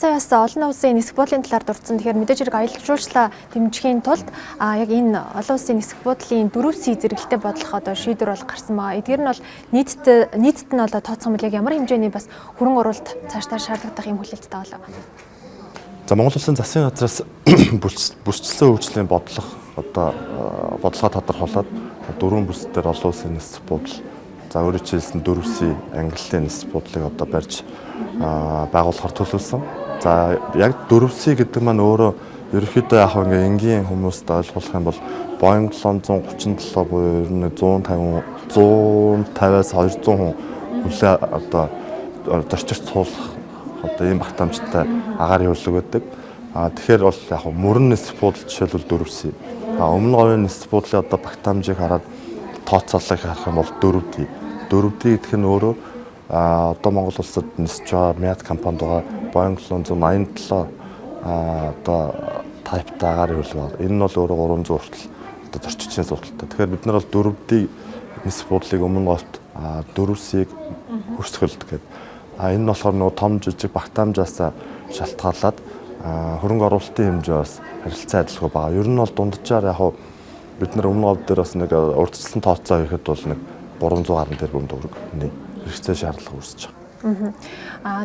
сая бас олон улсын нисэх буудлын талаар дурдсан. Тэгэхээр мэдээж хэрэг аялал жуулчлалаа дэмжихийн тулд яг энэ олон улсын нисэх буудлын 4C зэрэгэлтэй бодлох одоо шийдвэр бол гарсан байгаа. Эдгээр нь бол нийтэд нь одоо тооцох юм бол яг ямар хэмжээний бас хөрөнгө оруулалт цаашдаа шаардлагатай юм хүлээлттэй болоо. За Монгол Улсын засгийн газраас бүрчлсэн хөгжлийн бодлого одоо бодлогоо тодорхойлоод дөрвөн бүс дээр олон улсын нисэх буудал за өөрөөр хэлсэн 4C ангиллын нисэх буудлыг одоо барьж байгуулахар төлөвлөсөн. За яг 4C гэдэг маань өөрөө ерөнхийдөө яг ингээ энгийн хүмүүст ойлгуулах юм бол Boeing 737 буюу ер нь 150-аас 200 хүн хүлээ одоо зорчирч суулгах одоо ийм багтаамжтай агаар явуулдаг байдаг. Тэгэхээр бол яг мөрөн нисэх буудал жишээлбэл 4C. Өмнө говийн нисэх буудлын одоо багтаамжийг хараад тооцоолыг харах юм бол 4D. 4D гэх нь өөрөө одоо Монгол улсад нисэж байгаа мяд компанид байгаа Boeing 787 одоо тайптай агаар явуулдаг. Энэ нь бол өөрөө 300 хүртэл одоо зорчигчийн судалтай. Тэгэхээр бид нар бол 4D нисэх буудлыг өмнө говьт 4C-г хөрсгөлдөг гэдэг. Энэ нь болохоор нөгөө том жижиг багтаамжаас шалтгаалаад хөрөнгө оруулалтын хэмжээ бас харилцан адилхан байгаа. Ер нь бол дунджаар яг бид нар өмнө говь дээр бас нэг урьдчилсан тооцоо хийхэд бол нэг 300 гаруй тэрбум төгрөг хэрэгцээ шаардлага үүсэж байгаа.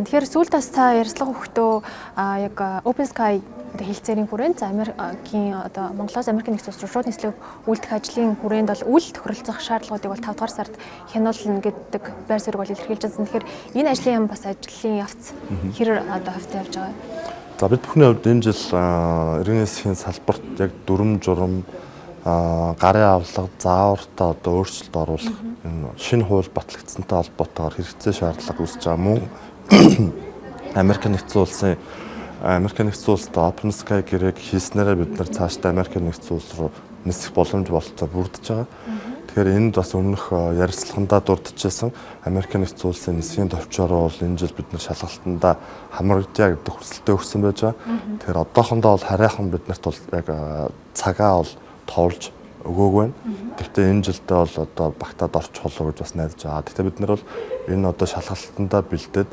Тэгэхээр сүүлд бас та ярьцлага өгөхдөө яг Open Sky хэлцээрийн хүрээнд за Америкийн одоо Монголоос Америкийн нэгдсэн улс руу шууд нислэг үйлдэх ажлын хүрээнд бол үйл тохиролцох шаардлагуудыг бол 5 дугаар сард хянуулна гэдэг байр суурийг бол илэрхийлж байсан. Тэгэхээр энэ ажлын яам бас ажлын явц хэр одоо хавтаа явж байгаа. За бид бүхний хувьд энэ жил иргэн засгийн салбарт яг дүрм журам гарын авлага заавартай одоо өөрчлөлт оруулах энэ шинэ хууль батлагдсантай холбоотойгоор хэрэгцээ шаардлага үүсэж байгаа мөн Америк нэгдсэн улсын Open Sky гэрээг хийснээрээ бид нар цаашдаа Америк нэгдсэн улс руу нисэх боломж бололцоо бүрдэж байгаа. Тэгэхээр энд бас өмнөх ярилцлагандаа дурдчихсан Америк нэгдсэн улсын нисхийн товчороо бол энэ жил бид нар шалгалтандаа хамрагдъя гэдэг хүсэлтэд өгсөн байж байгаа. Тэгэхээр одоохондоо бол харайхан биднэрт бол яг цагаа бол товлж өгөөгүй байна. Гэхдээ энэ жилдээ бол одоо багтаад орчих болов гэж бас найдаж байгаа. Гэхдээ бид нар бол энэ одоо шалгалтандаа бэлдээд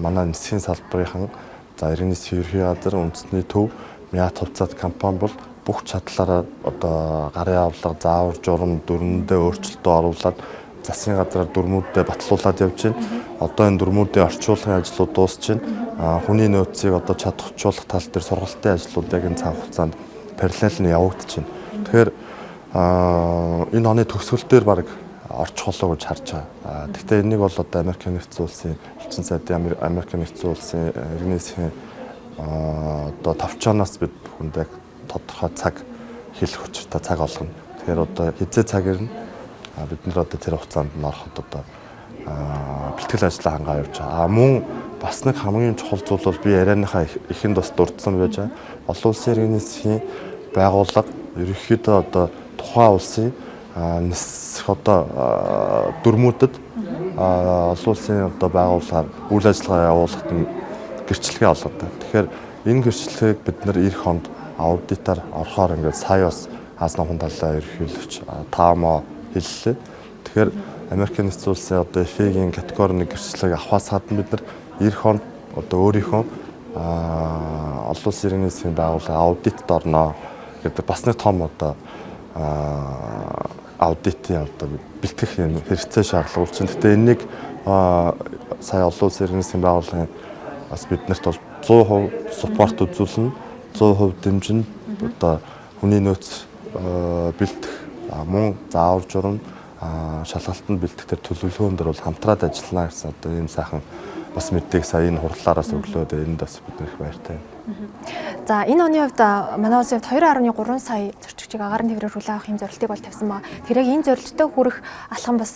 манай нисхийн салбарынхан за иргэний засгийн ерхий газар үндэсний төв мяд хувьцаат компани бол бүх чадлаараа одоо гарын авлага заавар журам дүрмэндээ өөрчлөлтөө оруулаад засгийн газраар дүрмүүддээ батлуулаад явж байна. Одоо энэ дүрмүүдийн орчуулгын ажлууд дуусч байна. Хүний нөөцийг одоо чадварчуулах тал дээр сургалтын ажлууд яг энэ цаг хугацаанд параллел нь явагдаж байна. Тэгэхээр энэ оны төгсгөл дээр баг орчих болоо гэж харж байгаа. Гэхдээ энийг бол одоо Америк нэгдсэн улсын элчин сайдын Америк нэгдсэн улсын иргэний засгийн одоо товчооноос бид бүхэнд яг тодорхой цаг хэлэх учиртай цаг олгоно. Тэгэхээр одоо хизээ цаг ирнэ. Бид нар одоо тэр хугацаанд нь ороход одоо бэлтгэл ажлаа хангаа явж байгаа. Мөн бас нэг хамгийн чухал зүйл бол би ярианыхаа эхэнд бас дурдсан байж байгаа. Олон улсын иргэний засгийн байгууллага ерөнхийдөө одоо тухайн улсын нисэх одоо дүрмүүдэд олон улсын одоо байгууллагаар үйл ажиллагаа явуулахад нь гэрчлэгээ олгодог. Тэгэхээр энэ гэрчлэгийг бид нар эх хонд аудитаар орохоор ингээд сая бас Азийн хүн талаа ерөнхийлөгч таамаа хэллээ. Тэгэхээр Америк нэгдсэн улсын одоо FA-гийн категори 1 гэрчлэгийг авахаас гадна бид нар эх хонд одоо өөрийнхөө олон улсын иргэний засгийн байгууллага аудитд орно гэдэг бас нэг том одоо аудитын одоо бэлтгэх юм хэрэгцээ шаардлага үүсчин. Гэхдээ энийг сая олон улсын иргэний засгийн байгууллагын бас биднэрт бол 100% суппорт үзүүлнэ, 100% дэмжинэ. Одоо хүний нөөц бэлтэх мөн заавар журам шалгалтанд бэлтгэх төр төлөвлөгөөн дээр бол хамтраад ажиллана гэсэн одоо ийм сайхан бас мэддэг сая энэ хурлаараас өглөөд энд бас бид нэх баяртай. За энэ оны хувьд манай улсын хувьд 2.3 сая зорчигчийг агаарын тээврээр хүлээн авах юм зорилтыг бол тавьсан байна. Тэр яг энэ зорилттой хүрэх алхам бас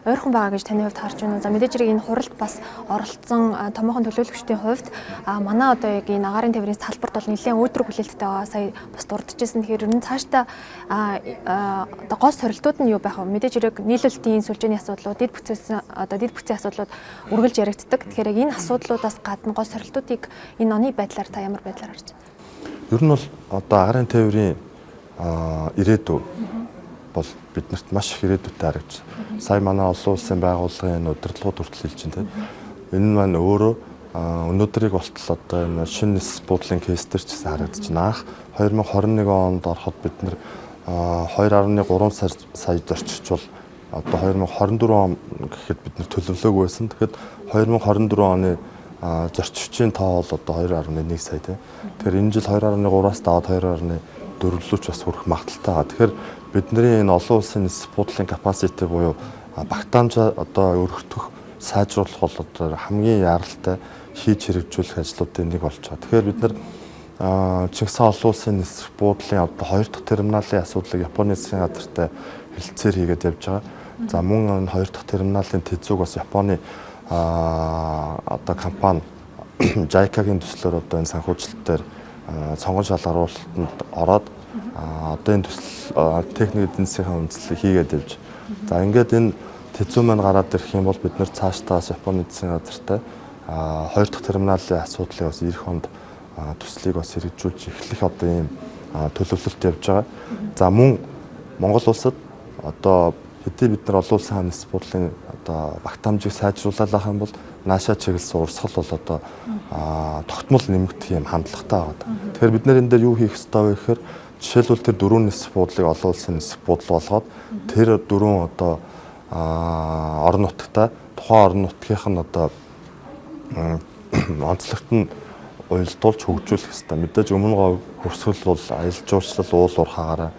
ойрхон байгаа гэж таны хувьд харж байна уу? За мэдээж хэрэг энэ хуралд бас оролцсон томоохон төлөөлөгчдийн хувьд манай одоо яг энэ агаарын тээврийн салбарт бол нэлээд өөдрөг хүлээлттэй байгаа. Сая бас дурдчихсан. Тэгэхээр ер нь цаашдаа одоо гол сорилтууд нь юу байх вэ? Мэдээж хэрэг нийлүүлэлтийн сүлжээний асуудлууд, дид бүтцийн асуудлууд үргэлж яригддаг. Тэгэхээр яг энэ асуудлуудаас гадна гол сорилтуудыг энэ оны байдлаар та ямар байдлаар харж байна? Ер нь бол одоо агаарын тээврийн ирээдүй бол биднэрт маш их ирээдүйтэй харагдаж. Сая манай олон улсын байгууллагын удирдлагууд хүртэл хэлж байна. Энэ маань өөрөө өнөөдрийг болтол одоо энэ шинэ нисэх буудлын кейс төр ч гэсэн харагдаж байна. Анх 2021 онд ороход бид нэр 2.3 сая зорчигчвал одоо 2024 он гэхэд бид нэр төлөвлөөгүй байсан. Тэгэхэд 2024 оны зорчигчийн тоо бол одоо 2.1 сая тийм. Тэгэхээр энэ жил 2.3-аас даваад 2.4 рүү ч бас хүрэх магадaltaй байгаа. Тэгэхээр бидний энэ олон улсын нисэх буудлын capacity буюу багтаамжаа одоо өргөтөх, сайжруулах бол одоо хамгийн яралтай хийж хэрэгжүүлэх ажлуудын нэг болж байгаа. Тэгэхээр бид нар Чингис хаан олон улсын нисэх буудлын одоо 2 дахь терминалын асуудлыг Японы засгийн газартай хэлэлцээр хийгээд явж байгаа. За мөн энэ 2 дахь терминалын тэзүүг бас Японы одоо компани JICA-гийн төслөөр одоо энэ санхүүжилт дээр цонгон шалгаруулалтанд ороод одоо энэ төсөл техник эдийн засгийн үндэслэлийг хийгээд явж. За ингээд энэ тэзүү маань гараад ирэх юм бол бид нэр цаашдаа Японы засгийн газартай 2 дахь терминалын асуудлыг бас эх хонд төслийг бас хэрэгжүүлж эхлэх одоо ийм төлөвлөлт явж байгаа. За мөн Монгол улсад одоо хэдий бид нар олон улсын нисэх буудлын одоо багтаамжийг сайжруулах юм бол наашаа чиглэсэн урсгал бол одоо тогтмол нэмэгдэх юм хандлагатай байгаа. Тэгэхээр бид нэр энэ дээр юу хийх ёстой вэ гэхээр жишээлбэл тэр 4 нисэх буудлыг олон улсын нисэх буудал болгоод тэр 4 одоо орон нутгата тухайн орон нутгийнх нь одоо онцлогт нь уялдуулж хөгжүүлэх хэрэгтэй. Мэдээж өмнө говь хөрсгөл бол аялал жуулчлал уул уурхаагаараа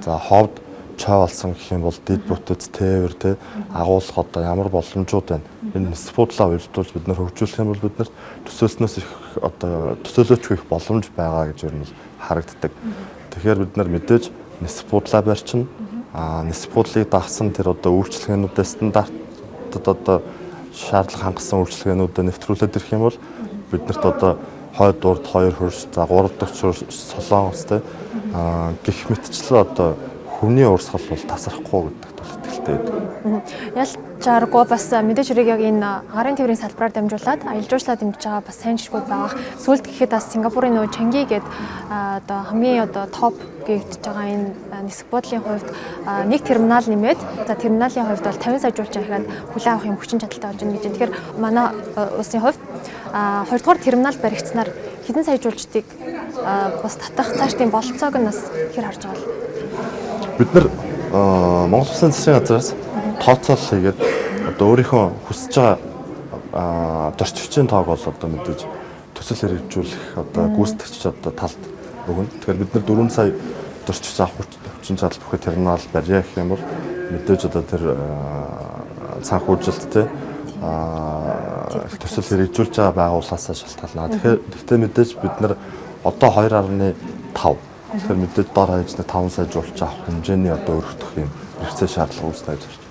за ховд чой болсон гэх юм бол дид бүтэц тээвэр те агуулах одоо ямар боломжууд байна. Энэ нисэх буудлаа уялдуулж бид нар хөгжүүлэх юм бол бид нар төсөөлснөөс их одоо төсөөлөөч их боломж байгаа гэж ер нь харагддаг. Тэгэхээр бид нар мэдээж нисэх буудлаа барьчин нисэх буудлыг дагсан тэр одоо үйлчлэгээнүүдээ стандартад одоо шаардлага хангасан үйлчлэгээнүүдэд нэвтрүүлээд ирэх юм бол биднэрт одоо хойд урд 2 хөрш за 3 дахь солонгос те гих мэтчлээ одоо хүний урсгал бол тасрахгүй гэдэг тул итгэлтэй байдаг. Ялчааргүй бас мэдээж хэрэг яг энэ гарын тээврийн салбараар дамжуулаад аялал жуулчлалаа дэмжиж байгаа бас сайн жишгүүд байгаа. Сүүлд гэхэд бас Сингапурын нөгөө Чанги гэдэг одоо хамгийн одоо топ гэгдэж байгаа энэ нисэх буудлын хувьд нэг терминал нэмээд за терминалын хувьд бол 50 сая жуулчин ахаад хүлээн авах юм хүчин чадалтай болж байна гэж. Тэгэхээр манай улсын хувьд 2 дугаар терминал баригдсанаар хэдэн сая жуулчдыг бас татах цаашдын бололцоог нь бас хэр харж байгаа вэ? Бид нар Монгол Улсын засгийн газраас тооцоол хийгээд одоо өөрийнхөө хүсэж байгаа зорчигчийн тоог бол одоо мэдээж төсөл хэрэгжүүлэх одоо гүйцэтгэгч одоо талд өгнө. Тэгэхээр бид нар 4 сая зорчигч авах хүчин чадал бүхий терминал барья гэх юм бол мэдээж одоо тэр санхүүжилт те төсөл хэрэгжүүлж байгаа байгууллагаас шалтгаална. Тэгэхээр мэдээж бид нар одоо 2.5 тэгэхээр мэдээж дор хаяжны 5 сая жуулч авах хэмжээний одоо өргөдөх юм хэрэгцээ шаардлага үүснэ гэж байна.